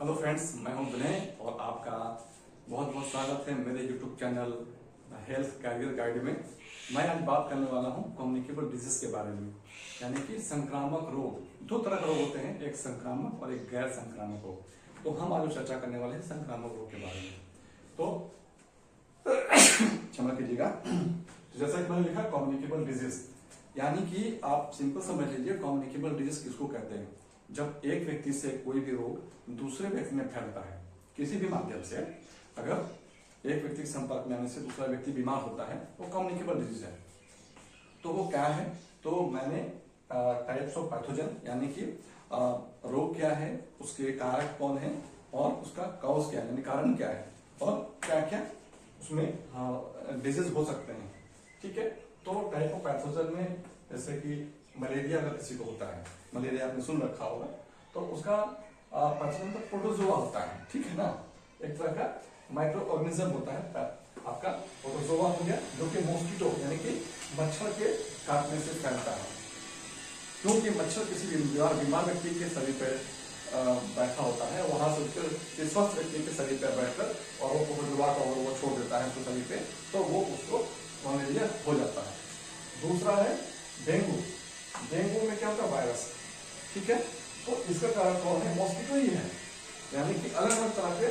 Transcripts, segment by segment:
Hello friends, मैं हूं विनय और आपका बहुत बहुत स्वागत है मेरे YouTube channel health career guide में। मैं आज बात करने वाला हूं कम्युनिकेबल डिजीज के बारे में, यानी कि संक्रामक रोग। दो तरह के रोग होते हैं, एक संक्रामक और एक गैर संक्रामक रोग। तो हम आज चर्चा करने वाले हैं संक्रामक रोग के बारे में। तो क्षमा कीजिएगा। तो जैसा कि मैंने लिखा कम्युनिकेबल डिजीज, यानी कि आप सिंपल समझ लीजिए कम्युनिकेबल डिजीज किसको कहते हैं। जब एक व्यक्ति से कोई भी रोग दूसरे व्यक्ति में फैलता है किसी भी माध्यम से, अगर एक व्यक्ति के संपर्क में आने से दूसरा व्यक्ति बीमार होता है वो कम्युनिकेबल डिजीज है। तो वो क्या है, तो मैंने टाइप्स ऑफ पैथोजन, यानी कि रोग क्या है, उसके कारक कौन है और उसका कॉज क्या है, यानी कारण क्या है और क्या क्या उसमें डिजीज हो सकते हैं। ठीक है, तो टाइप ऑफ पैथोजन में जैसे कि मलेरिया अगर किसी को होता है, मलेरिया आपने सुन रखा होगा, तो उसका पैथोजन तो प्रोटोजोआ होता है। ठीक है ना, एक तरह का माइक्रो ऑर्गेनिज्म होता है आपका प्रोटोजोआ हो गया, जो कि मॉस्किटो यानी कि मच्छर के काटने से फैलता है। क्योंकि मच्छर किसी भी बीमार व्यक्ति के शरीर पर बैठा होता है, वहां से उसके स्वस्थ व्यक्ति के शरीर पर बैठकर और वो प्रोटोजोआ का वो छोड़ देता है उसके शरीर पे, तो वो उसको मलेरिया हो जाता है। दूसरा है डेंगू। डेंगू में क्या होता है, वायरस। ठीक है, तो इसका कारण कौन है, मॉस्किटो ही है। यानी कि अलग अलग तरह के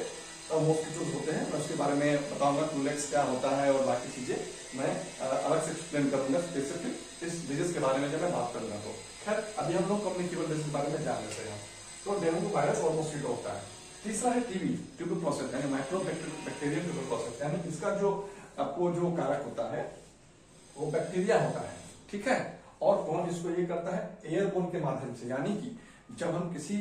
मॉस्किटोज होते हैं, मैं उसके बारे में बताऊंगा, क्लूलेक्स क्या होता है और बाकी चीजें मैं अलग से एक्सप्लेन करूंगा स्पेसिफिक इस डिजीज के बारे में जब मैं बात करूंगा। तो खैर अभी हम लोग कम्युनिकेबल डिजीज के बारे में जान लेते हैं। तो डेंगू वायरस और मॉस्किटो होता है। तीसरा है टीबी, ट्यूबरक्लोसिस, यानी माइक्रो बैक्टीरियल ट्यूबरक्लोसिस, यानी इसका जो आपको जो कारक होता है वो बैक्टीरिया होता है। ठीक है, और कौन इसको ये करता है, एयरबोर्न के माध्यम से। यानी कि जब हम किसी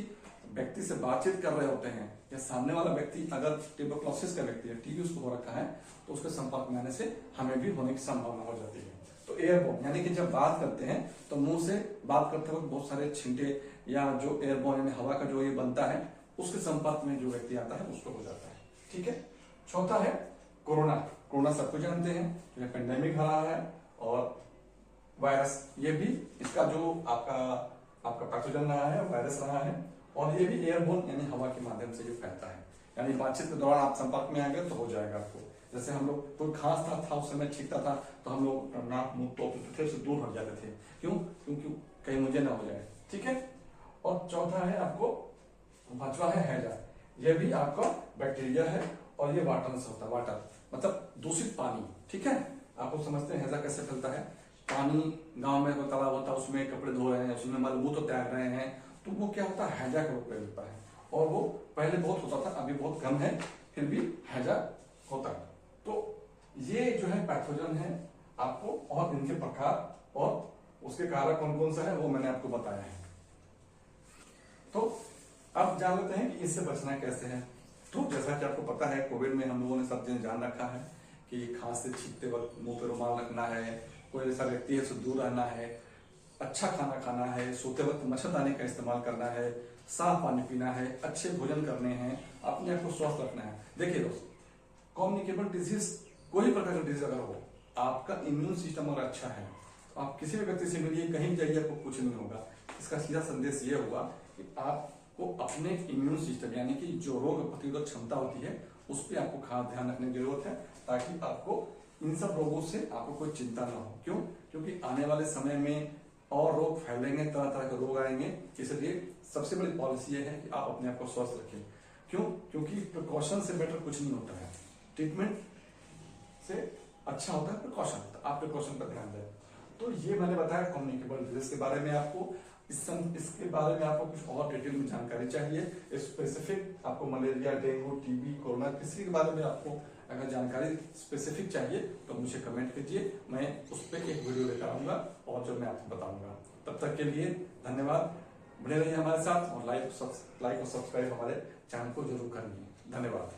व्यक्ति से बातचीत कर रहे होते हैं या सामने वाला व्यक्ति अगर ट्यूबरक्लोसिस का व्यक्ति है, टीबी उसको हो रखा है, तो उसके संपर्क में आने से हमें भी होने की संभावना हो जाती है। तो एयरबोर्न यानी कि जब बात करते हैं तो मुंह से बात करते वक्त बहुत सारे छींटे या जो एयरबोर्न यानी हवा का जो ये बनता है उसके संपर्क में जो व्यक्ति आता है उसको हो जाता है। ठीक है, चौथा है कोरोना। कोरोना सबको जानते हैं, जो पेंडेमिक रहा है और वायरस, ये भी इसका जो आपका पैथोजन रहा है, वायरस रहा है, और ये भी एयरबोर्न यानी हवा के माध्यम से ये फैलता है। यानी बातचीत के दौरान आप संपर्क में आ गए तो हो जाएगा आपको। जैसे हम लोग कोई खांसता था उस समय छींकता था तो हम लोग नाक मुंह तोपते थे, उससे दूर हट जाते थे। क्यों? क्योंकि कहीं मुझे ना हो जाए। ठीक है, और चौथा है आपको, पांचवा है हैजा। यह भी आपका बैक्टीरिया है और ये वाटर से होता है, वाटर मतलब दूषित पानी। ठीक है, आपको समझते हैं हैजा कैसे फैलता है। पानी गांव में कोई तालाब होता है, उसमें कपड़े धो रहे हैं, उसमें मलबूत तो त्याग रहे हैं, तो वो क्या होता है, हैजा का रूप ले लेता है। और वो पहले बहुत होता था, अभी बहुत कम है, फिर भी हैजा होता है। तो ये जो है पैथोजन है आपको, और इनके प्रकार और उसके कारक कौन कौन सा है वो मैंने आपको बताया है। तो अब जान लेते हैं कि इससे बचना कैसे है। तो जैसा कि आपको पता है, कोविड में हम लोगों ने सब चीजें जान रखा है कि खांसते छींकते वक्त मुंह पे रुमाल रखना है, कोई ऐसा व्यक्ति है उससे दूर रहना है, अच्छा खाना खाना है, सोते वक्त मच्छरदानी का इस्तेमाल करना है, साफ पानी पीना है, अच्छे भोजन करने हैं, अपने आप को स्वस्थ रखना है। देखिए दोस्त, कम्युनिकेबल डिजीज कोई प्रकार का डिजीज अगर हो, आपका इम्यून सिस्टम अगर अच्छा है तो आप किसी भी व्यक्ति से मिलिए, कहीं जाइए, आपको कुछ नहीं होगा। इसका सीधा संदेश ये होगा कि आपको अपने इम्यून सिस्टम यानी कि जो रोग प्रतिरोधक क्षमता होती है उस पर आपको खास ध्यान रखने की जरूरत है, ताकि आपको इन सब रोगों से आपको कोई चिंता ना हो। क्यों? क्योंकि आने वाले समय में और रोग फैलेंगे, तरह तरह के रोग आएंगे। इसलिए सबसे बड़ी पॉलिसी ये है कि आप अपने आप को स्वस्थ रखें। क्यों? क्योंकि प्रिकॉशन से बेटर कुछ नहीं होता है, ट्रीटमेंट से अच्छा होता है प्रिकॉशन। आप प्रिकॉशन पर ध्यान दें। तो ये मैंने बताया कम्युनिकेबल डिजीज के बारे में आपको। इसके बारे में आपको कुछ और डिटेल में जानकारी चाहिए, स्पेसिफिक आपको मलेरिया, डेंगू, टीबी, कोरोना, किसी के बारे में आपको अगर जानकारी स्पेसिफिक चाहिए तो मुझे कमेंट कीजिए, मैं उस पर एक वीडियो लेकर आऊंगा और जो मैं आपको बताऊंगा। तब तक के लिए धन्यवाद। बने रहिए हमारे साथ और लाइक और सब्सक्राइब हमारे चैनल को जरूर करिए। धन्यवाद।